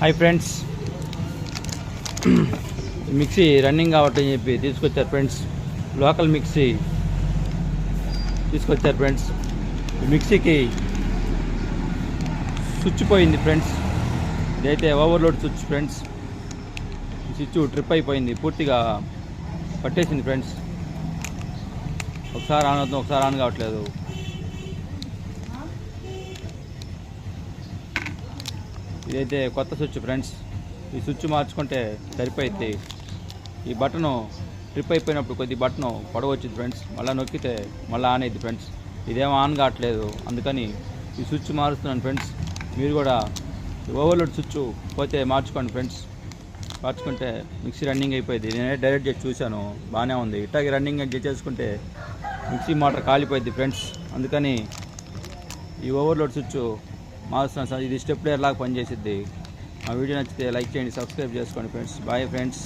Hi friends, mixie running కావటని చెప్పి తీసుకొచ్చారు friends. Local mixie తీసుకొచ్చారు ఫ్రెండ్స్. మిక్సీకి స్విచ్ పోయింది ఫ్రెండ్స్. ఇదైతే overload switch friends. Switch trip అయిపోయింది, పూర్తిగా పట్టేసింది ఫ్రెండ్స్. ఒకసారి ఆన్ అవుతుంది, ఒకసారి ఆన్ కావట్లేదు. ఇదైతే కొత్త స్విచ్ ఫ్రెండ్స్. ఈ స్విచ్ మార్చుకుంటే సరిపోయింది. ఈ బటను ట్రిప్ అయిపోయినప్పుడు కొద్ది బటను పొడవు వచ్చింది ఫ్రెండ్స్. మళ్ళీ నొక్కితే మళ్ళీ ఆన్ అయింది ఫ్రెండ్స్. ఇదేమో ఆన్ కావట్లేదు, అందుకని ఈ స్విచ్ మారుస్తున్నాను ఫ్రెండ్స్. మీరు కూడా ఓవర్లోడ్ స్విచ్ పోతే మార్చుకోండి ఫ్రెండ్స్. మార్చుకుంటే మిక్సీ రన్నింగ్ అయిపోయింది. నేనే డైరెక్ట్ చేసి చూశాను, బాగానే ఉంది. ఇట్లాగే రన్నింగ్ చేసుకుంటే మిక్సీ మోటార్ కాలిపోయింది ఫ్రెండ్స్. అందుకని ఈ ఓవర్లోడ్ స్విచ్ మారుస్తున్నాను సార్. ఇది స్టెప్ ప్లేయర్ లాగా పనిచేసిద్ది. మా వీడియో నచ్చితే లైక్ చేయండి, సబ్స్క్రైబ్ చేసుకోండి ఫ్రెండ్స్. Bye friends.